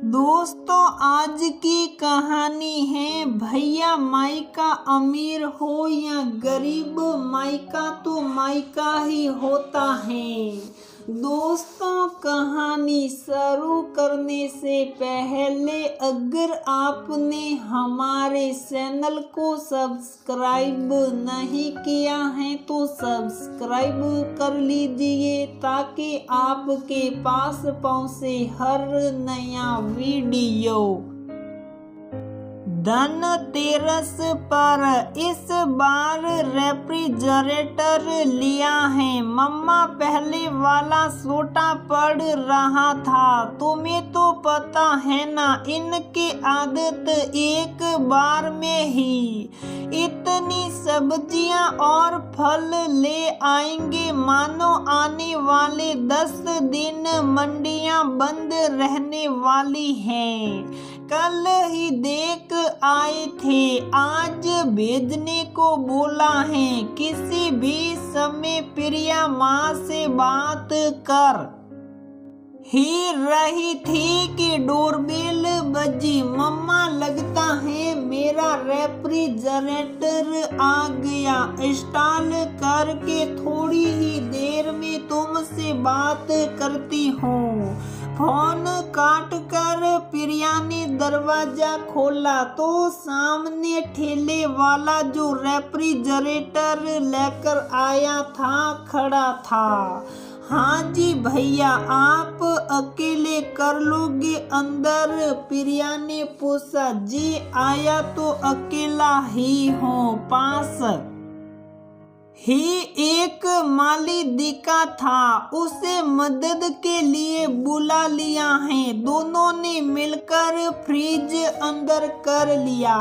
दोस्तों, आज की कहानी है भैया मायका अमीर हो या गरीब, मायका तो मायका ही होता है। दोस्तों, कहानी शुरू करने से पहले अगर आपने हमारे चैनल को सब्सक्राइब नहीं किया है तो सब्सक्राइब कर लीजिए ताकि आपके पास पहुंचे हर नया वीडियो। धनतेरस पर इस बार रेफ्रिजरेटर लिया है। मम्मा पहले वाला छोटा पड़ रहा था, तुम्हें तो पता है ना, इनकी आदत एक बार में ही इतनी सब्जियां और फल ले आएंगे मानो आने वाले 10 दिन मंडियां बंद रहने वाली हैं। कल ही देख आए थे, आज भेजने को बोला है। किसी भी समय प्रिया माँ से बात कर ही रही थी कि डोरबेल बजी। मम्मा, लगता है मेरा रेफ्रिजरेटर आ गया। इंस्टॉल करके थोड़ी ही देर में तुमसे बात करती हूँ। फोन काट कर प्रिया ने दरवाजा खोला तो सामने ठेले वाला जो रेफ्रिजरेटर लेकर आया था खड़ा था। हाँ जी भैया, आप अकेले कर लोगे अंदर? प्रिया ने पूछा। जी, आया तो अकेला ही हूँ, पास ही एक माली दिखा था, उसे मदद के लिए बुला लिया है। दोनों ने मिलकर फ्रिज अंदर कर लिया।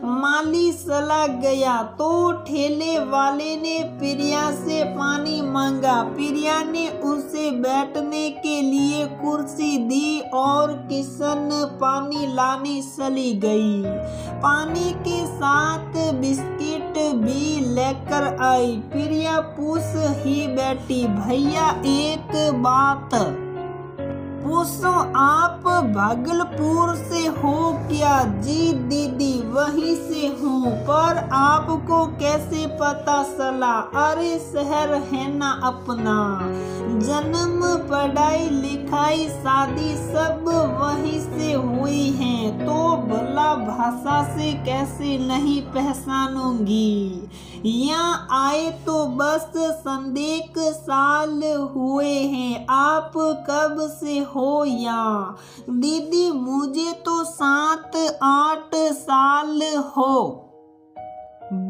माली चला गया तो ठेले वाले ने प्रिया से पानी मांगा। प्रिया ने उसे बैठने के लिए कुर्सी दी और किशन पानी लाने चली गई। पानी के साथ बिस्किट भी लेकर आई। प्रिया पूछ ही बैठी, भैया एक बात पूछो, आप भागलपुर से हो क्या? जी दीदी, वहीं से हूँ, पर आपको कैसे पता चला? अरे शहर है ना अपना, जन्म पढ़ाई लिखाई शादी सब वहीं से हुई है, तो भला भाषा से कैसे नहीं पहचानूंगी? यहाँ आए तो बस संदेक साल हुए हैं। आप कब से हो यहाँ? दीदी, मुझे तो 7-8 साल हो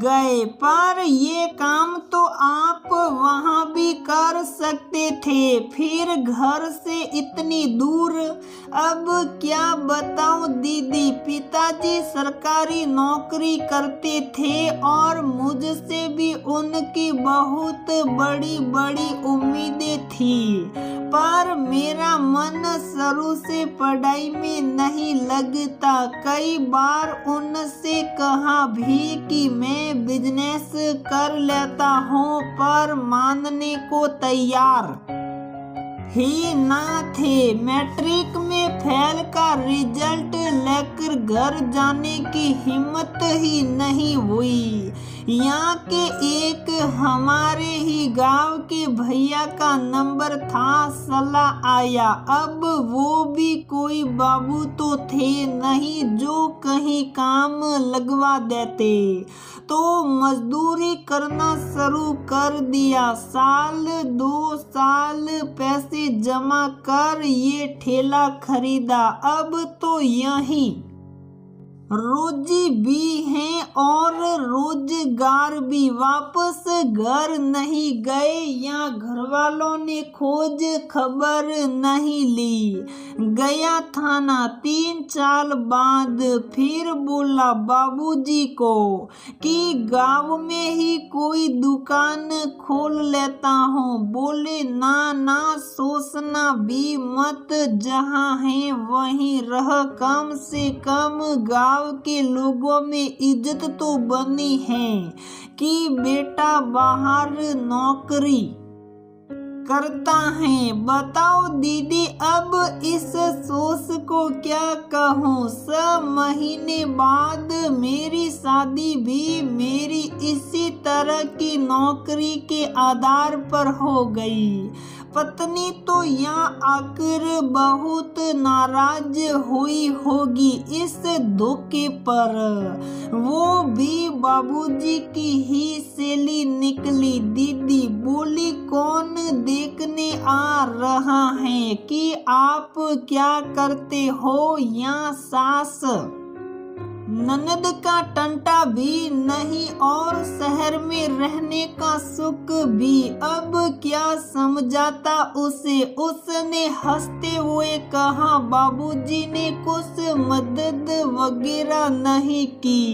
गए, पर ये काम तो आप वहाँ भी कर सकते थे, फिर घर से इतनी दूर। अब क्या बताऊं दीदी, पिताजी सरकारी नौकरी करते थे और मुझसे भी उनकी बहुत बड़ी बड़ी उम्मीदें थी, पर मेरा मन शुरू से पढ़ाई में नहीं लगता। कई बार उनसे कहा भी कि मैं बिजनेस कर लेता हूँ, पर मानने को तैयार ही ना थे। मैट्रिक में फेल का रिजल्ट लेकर घर जाने की हिम्मत ही नहीं हुई। यहाँ के एक हमारे ही गांव के भैया का नंबर था, सलाह आया। अब वो भी कोई बाबू तो थे नहीं जो कहीं काम लगवा देते, तो मजदूरी करना शुरू कर दिया। 1-2 साल पैसे जमा कर ये ठेला खरीदा। अब तो यही रोजी भी है और रोजगार भी। वापस घर नहीं गए या घर वालों ने खोज खबर नहीं ली। गया थाना 3 साल बाद, फिर बोला बाबूजी को कि गांव में ही कोई दुकान खोल लेता हूँ। बोले ना ना, सोचना भी मत, जहाँ है वहीं रह, कम से कम गांव के लोगों में इज्जत तो बनी है कि बेटा बाहर नौकरी करता है। बताओ दीदी अब इस सोच को क्या कहूँ। 6 महीने बाद मेरी शादी भी मेरी इसी तरह की नौकरी के आधार पर हो गई। पत्नी तो यहाँ आकर बहुत नाराज हुई होगी इस धोखे पर। वो भी बाबूजी की ही सहेली निकली। दीदी बोली कौन देखने आ रहा है कि आप क्या करते हो यहाँ सास ननद का टंटा भी नहीं और शहर में रहने का सुख भी। अब क्या समझाता उसे। उसने हंसते हुए कहा बाबूजी ने कुछ मदद वगैरह नहीं की।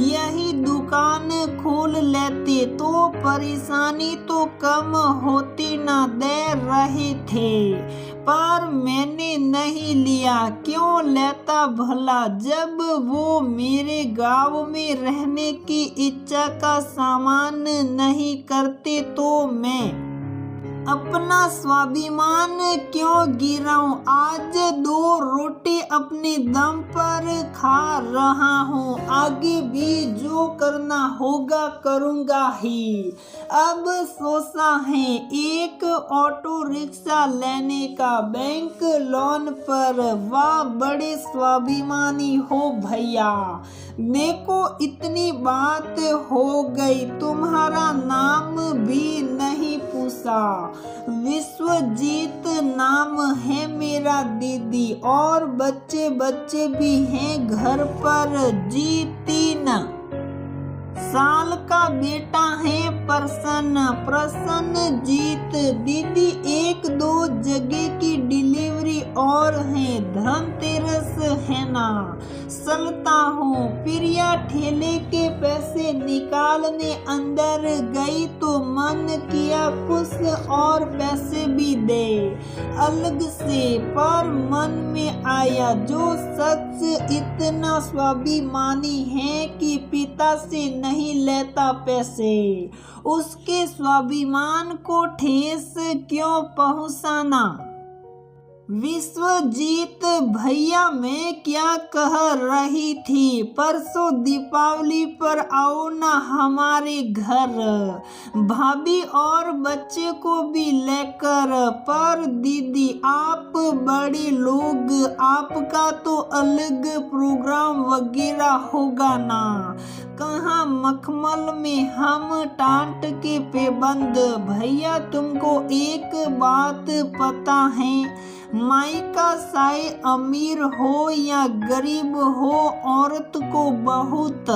यही दुकान खोल लेते तो परेशानी तो कम होती ना दे रहे थे। पर मैंने नहीं लिया। क्यों लेता भला जब वो मेरे गांव में रहने की इच्छा का सामान नहीं करते तो मैं अपना स्वाभिमान क्यों गिराऊं। आज 2 रोटी अपने दम पर खा रहा हूँ। आगे भी जो करना होगा करूँगा ही। अब सोचा है एक ऑटो रिक्शा लेने का बैंक लोन पर। वाह बड़े स्वाभिमानी हो भैया। देखो इतनी बात हो गई तुम्हारा नाम भी नहीं पूछा। विश्वजीत नाम है मेरा दीदी और बच्चे भी हैं घर पर। जी 3 साल का बेटा है प्रसन्नजीत। दीदी 1-2 जगह की डिलीवरी और है। धनतेरस है ना चलता हूँ। प्रिया ठेले के पैसे निकालने अंदर गई तो मन किया कुछ और पैसे भी दे अलग से। पर मन में आया जो शख्स इतना स्वाभिमानी है कि पिता से नहीं लेता पैसे उसके स्वाभिमान को ठेस क्यों पहुंचाना। विश्वजीत भैया मैं क्या कह रही थी। परसों दीपावली पर आओ ना हमारे घर। भाभी और बच्चे को भी लेकर। पर दीदी आप बड़े लोग आपका तो अलग प्रोग्राम वगैरह होगा ना। कहाँ मखमल में हम टांट के पेबंद। भैया तुमको एक बात पता है मायका चाहे अमीर हो या गरीब हो औरत को बहुत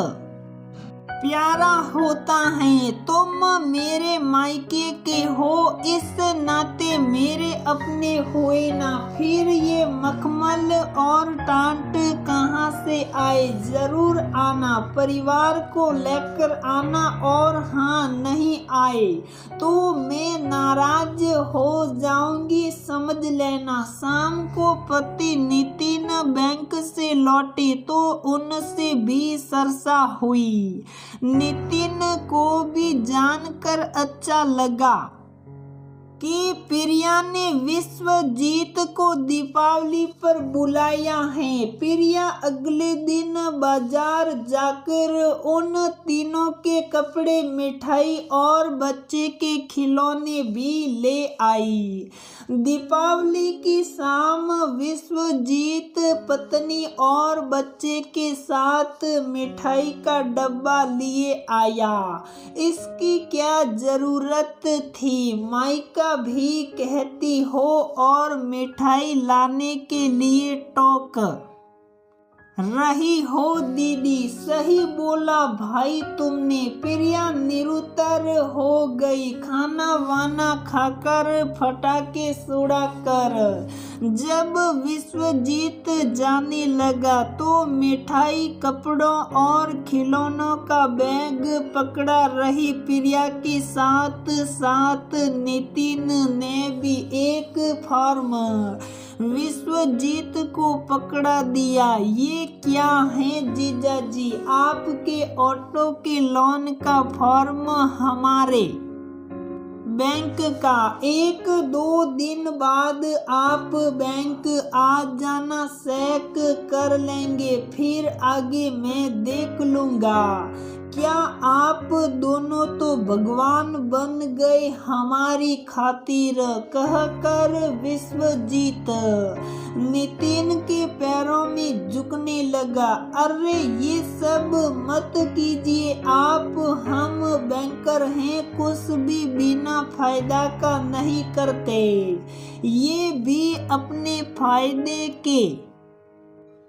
प्यारा होता है। तुम मेरे मायके के हो इस नाते मेरे अपने हुए ना। फिर ये मखमल और टांट कहाँ से आए। जरूर आना परिवार को लेकर आना और हाँ नहीं आए तो मैं नाराज हो जाऊंगी समझ लेना। शाम को पति नितिन बैंक से लौटे तो उनसे भी चर्चा हुई। नितिन को भी जानकर अच्छा लगा कि प्रिया ने विश्वजीत को दीपावली पर बुलाया है। प्रिया अगले दिन बाजार जाकर उन तीनों के कपड़े मिठाई और बच्चे के खिलौने भी ले आई। दीपावली की शाम विश्वजीत पत्नी और बच्चे के साथ मिठाई का डब्बा लिए आया। इसकी क्या जरूरत थी। मायका भी कहती हो और मिठाई लाने के लिए टोक रही हो। दीदी सही बोला भाई तुमने। प्रिया निरुत्तर हो गई। खाना वाना खाकर फटाके छुड़ाकर जब विश्वजीत जाने लगा तो मिठाई कपड़ों और खिलौनों का बैग पकड़ा रही प्रिया के साथ साथ नितिन ने भी एक फॉर्म विश्वजीत को पकड़ा दिया। ये क्या है जीजा जी। आपके ऑटो के लोन का फॉर्म हमारे बैंक का। 1-2 दिन बाद आप बैंक आ जाना, चेक कर लेंगे, फिर आगे मैं देख लूँगा। क्या आप दोनों तो भगवान बन गए हमारी खातिर, कहकर विश्वजीत नितिन के पैरों में झुकने लगा। अरे ये सब मत कीजिए आप, हम बैंकर हैं, कुछ भी बिना फायदा का नहीं करते, ये भी अपने फायदे के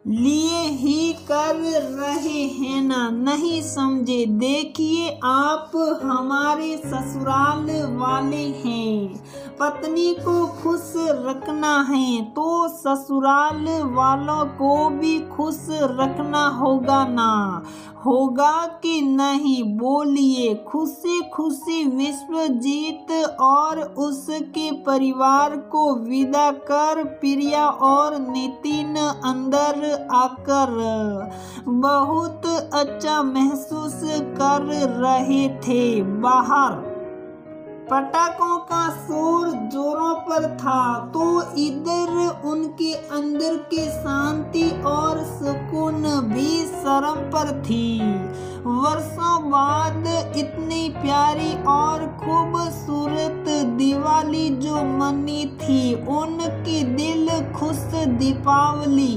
लिए ही कर रहे हैं ना, नहीं समझे? देखिए आप हमारे ससुराल वाले हैं, पत्नी को खुश रखना है तो ससुराल वालों को भी खुश रखना होगा ना, होगा कि नहीं बोलिए? खुशी खुशी विश्वजीत और उसके परिवार को विदा कर प्रिया और नितिन अंदर आकर बहुत अच्छा महसूस कर रहे थे। बाहर पटाखों का शोर जोरों पर था तो इधर उनके अंदर के शांति और सुकून भी शर्म पर थी। वर्षों बाद इतनी प्यारी और खूबसूरत दिवाली जो मनी थी, उनकी दिल खुश दीपावली